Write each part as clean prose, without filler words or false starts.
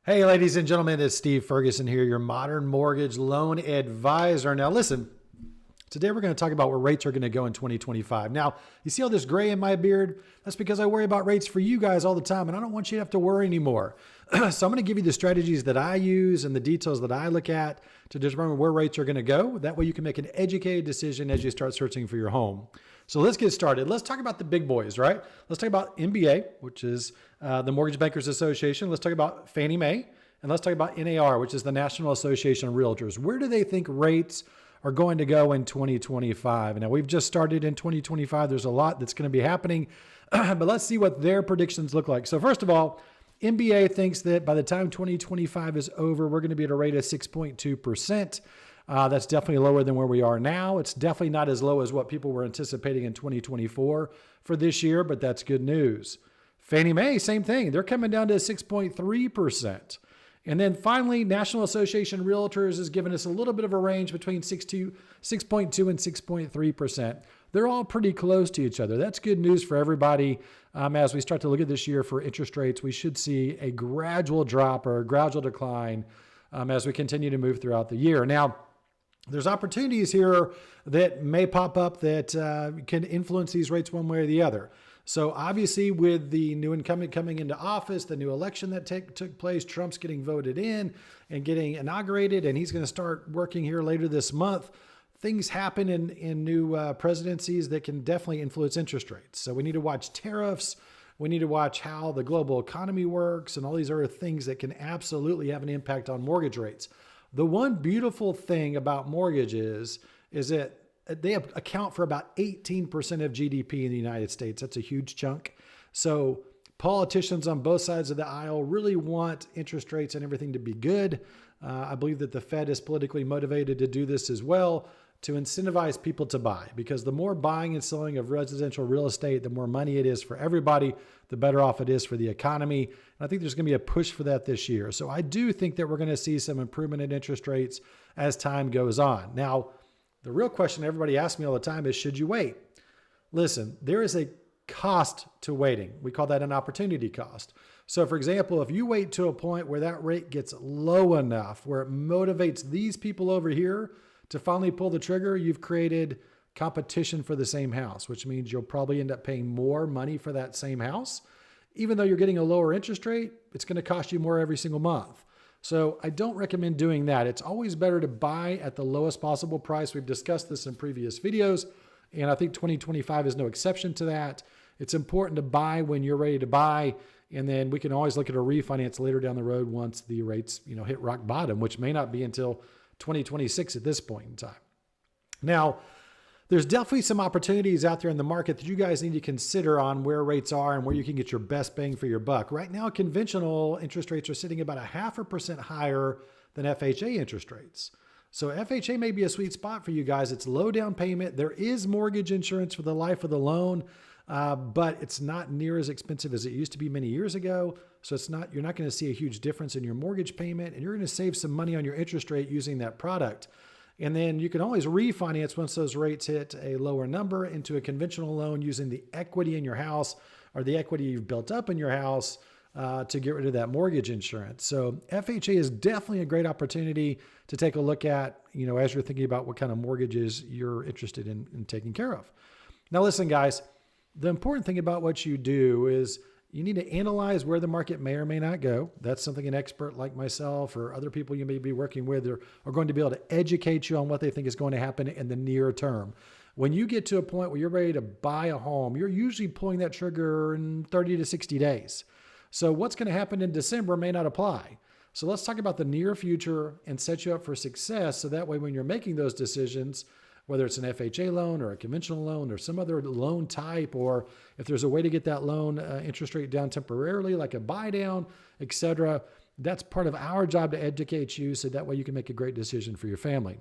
Hey, ladies and gentlemen, it's Steve Ferguson here, your modern mortgage loan advisor. Now, listen, today we're going to talk about where rates are going to go in 2025. Now, you see all this gray in my beard? That's because I worry about rates for you guys all the time, and I don't want you to have to worry anymore. So I'm going to give you the strategies that I use and the details that I look at to determine where rates are going to go. That way you can make an educated decision as you start searching for your home. So let's get started. Let's talk about the big boys, right? Let's talk about MBA, which is the Mortgage Bankers Association. Let's talk about Fannie Mae, and let's talk about NAR, which is the National Association of Realtors. Where do they think rates are going to go in 2025? Now, we've just started in 2025. There's a lot that's going to be happening, but let's see what their predictions look like. So first of all, MBA thinks that by the time 2025 is over, we're going to be at a rate of 6.2%. That's definitely lower than where we are now. It's definitely not as low as what people were anticipating in 2024 for this year, but that's good news. Fannie Mae, same thing. They're coming down to 6.3%. And then finally, National Association of Realtors has given us a little bit of a range between 6.2 and 6.3%. They're all pretty close to each other. That's good news for everybody. As we start to look at this year for interest rates, we should see a gradual drop or a gradual decline as we continue to move throughout the year. Now, there's opportunities here that may pop up that can influence these rates one way or the other. So obviously with the new incumbent coming into office, the new election that took place, Trump's getting voted in and getting inaugurated, and he's going to start working here later this month. Things happen in new presidencies that can definitely influence interest rates. So we need to watch tariffs. We need to watch how the global economy works and all these other things that can absolutely have an impact on mortgage rates. The one beautiful thing about mortgages is that they account for about 18% of GDP in the United States. That's a huge chunk. So politicians on both sides of the aisle really want interest rates and everything to be good. I believe that the Fed is politically motivated to do this as well, to incentivize people to buy, because the more buying and selling of residential real estate, the more money it is for everybody, the better off it is for the economy. And I think there's going to be a push for that this year. So I do think that we're going to see some improvement in interest rates as time goes on. Now, the real question everybody asks me all the time is, should you wait? Listen, there is a cost to waiting. We call that an opportunity cost. So for example, if you wait to a point where that rate gets low enough, where it motivates these people over here to finally pull the trigger, you've created competition for the same house, which means you'll probably end up paying more money for that same house. Even though you're getting a lower interest rate, it's going to cost you more every single month. So I don't recommend doing that. It's always better to buy at the lowest possible price. We've discussed this in previous videos, and I think 2025 is no exception to that. It's important to buy when you're ready to buy, and then we can always look at a refinance later down the road once the rates, hit rock bottom, which may not be until 2026 at this point in time. Now, there's definitely some opportunities out there in the market that you guys need to consider on where rates are and where you can get your best bang for your buck. Right now, conventional interest rates are sitting about 0.5% higher than FHA interest rates. So FHA may be a sweet spot for you guys. It's low down payment. There is mortgage insurance for the life of the loan, but it's not near as expensive as it used to be many years ago. So you're not going to see a huge difference in your mortgage payment, and you're going to save some money on your interest rate using that product. And then you can always refinance once those rates hit a lower number into a conventional loan using the equity in your house or the equity you've built up in your house to get rid of that mortgage insurance. So FHA is definitely a great opportunity to take a look at, as you're thinking about what kind of mortgages you're interested in taking care of. Now, listen, guys, the important thing about what you do is you need to analyze where the market may or may not go. That's something an expert like myself or other people you may be working with are going to be able to educate you on what they think is going to happen in the near term. When you get to a point where you're ready to buy a home, you're usually pulling that trigger in 30 to 60 days. So what's going to happen in December may not apply. So let's talk about the near future and set you up for success. So that way, when you're making those decisions, whether it's an FHA loan or a conventional loan or some other loan type, or if there's a way to get that loan interest rate down temporarily, like a buy down, et cetera, that's part of our job to educate you so that way you can make a great decision for your family.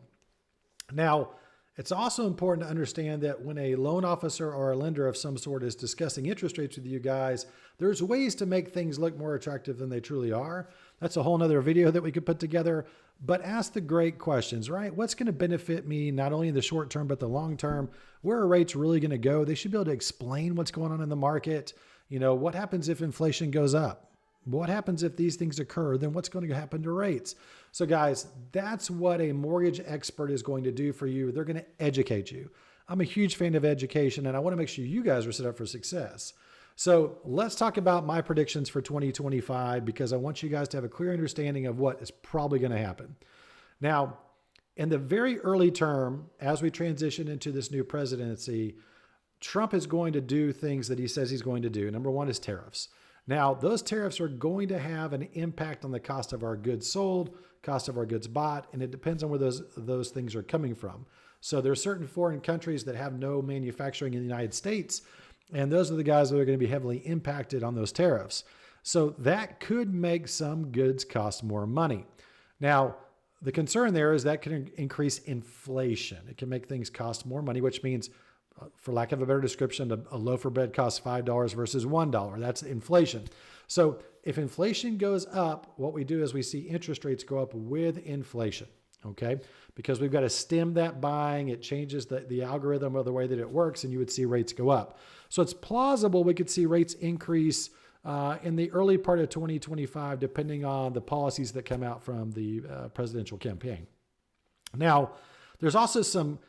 Now, it's also important to understand that when a loan officer or a lender of some sort is discussing interest rates with you guys, there's ways to make things look more attractive than they truly are. That's a whole nother video that we could put together, but ask the great questions, right? What's going to benefit me not only in the short term, but the long term? Where are rates really going to go? They should be able to explain what's going on in the market. What happens if inflation goes up? What happens if these things occur? Then what's going to happen to rates? So guys, that's what a mortgage expert is going to do for you. They're going to educate you. I'm a huge fan of education, and I want to make sure you guys are set up for success. So let's talk about my predictions for 2025, because I want you guys to have a clear understanding of what is probably going to happen. Now, in the very early term, as we transition into this new presidency, Trump is going to do things that he says he's going to do. Number one is tariffs. Now, those tariffs are going to have an impact on the cost of our goods sold, cost of our goods bought, and it depends on where those things are coming from. So there are certain foreign countries that have no manufacturing in the United States, and those are the guys that are going to be heavily impacted on those tariffs. So that could make some goods cost more money. Now, the concern there is that can increase inflation. It can make things cost more money, which means, for lack of a better description, a loaf of bread costs $5 versus $1. That's inflation. So if inflation goes up, what we do is we see interest rates go up with inflation, okay? Because we've got to stem that buying. It changes the algorithm or the way that it works, and you would see rates go up. So it's plausible we could see rates increase in the early part of 2025, depending on the policies that come out from the presidential campaign. Now, there's also some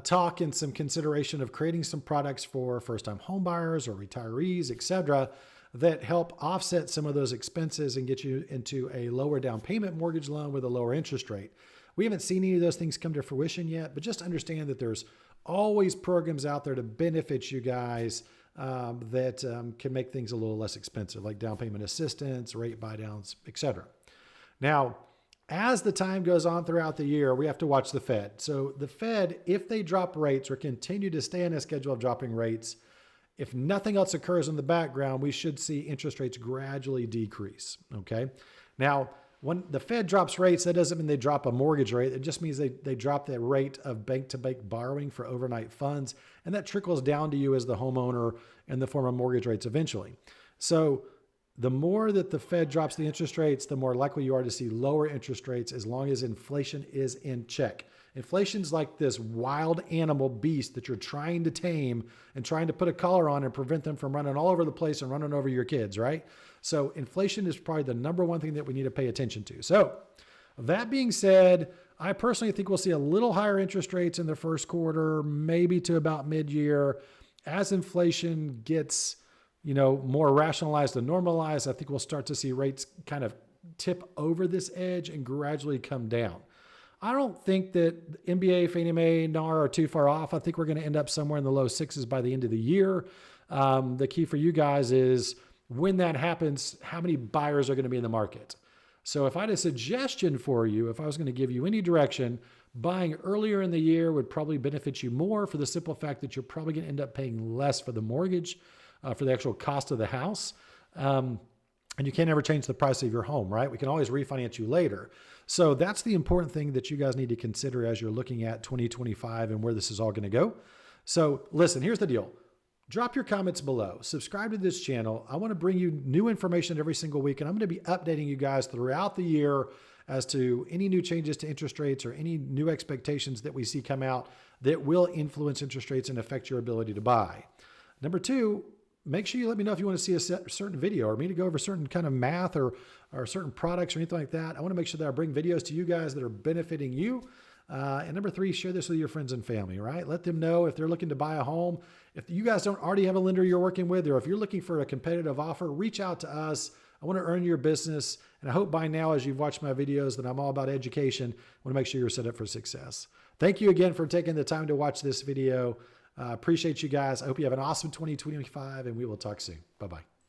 talk and some consideration of creating some products for first-time home buyers or retirees, et cetera, that help offset some of those expenses and get you into a lower down payment mortgage loan with a lower interest rate. We haven't seen any of those things come to fruition yet, but just understand that there's always programs out there to benefit you guys that can make things a little less expensive, like down payment assistance, rate buy downs, et cetera. Now, as the time goes on throughout the year, we have to watch the Fed. So the Fed, if they drop rates or continue to stay on a schedule of dropping rates, if nothing else occurs in the background, we should see interest rates gradually decrease, okay? Now, when the Fed drops rates, that doesn't mean they drop a mortgage rate. It just means they drop the rate of bank-to-bank borrowing for overnight funds, and that trickles down to you as the homeowner in the form of mortgage rates eventually. So the more that the Fed drops the interest rates, the more likely you are to see lower interest rates as long as inflation is in check. Inflation's like this wild animal beast that you're trying to tame and trying to put a collar on and prevent them from running all over the place and running over your kids, right? So inflation is probably the number one thing that we need to pay attention to. So that being said, I personally think we'll see a little higher interest rates in the first quarter, maybe to about mid-year. As inflation gets, more rationalized and normalized, I think we'll start to see rates kind of tip over this edge and gradually come down. I don't think that MBA, Fannie Mae, NAR are too far off. I think we're going to end up somewhere in the low sixes by the end of the year. The key for you guys is when that happens, how many buyers are going to be in the market? So if I had a suggestion for you, if I was going to give you any direction, buying earlier in the year would probably benefit you more for the simple fact that you're probably going to end up paying less for the mortgage, for the actual cost of the house. And you can't ever change the price of your home, right? We can always refinance you later. So that's the important thing that you guys need to consider as you're looking at 2025 and where this is all going to go. So listen, here's the deal. Drop your comments below. Subscribe to this channel. I want to bring you new information every single week, and I'm going to be updating you guys throughout the year as to any new changes to interest rates or any new expectations that we see come out that will influence interest rates and affect your ability to buy. Number two, make sure you let me know if you want to see a certain video or me to go over certain kind of math or certain products or anything like that. I want to make sure that I bring videos to you guys that are benefiting you. And number three, share this with your friends and family, right? Let them know if they're looking to buy a home. If you guys don't already have a lender you're working with, or if you're looking for a competitive offer, reach out to us. I want to earn your business. And I hope by now, as you've watched my videos, that I'm all about education. I want to make sure you're set up for success. Thank you again for taking the time to watch this video. Appreciate you guys. I hope you have an awesome 2025, and we will talk soon. Bye-bye.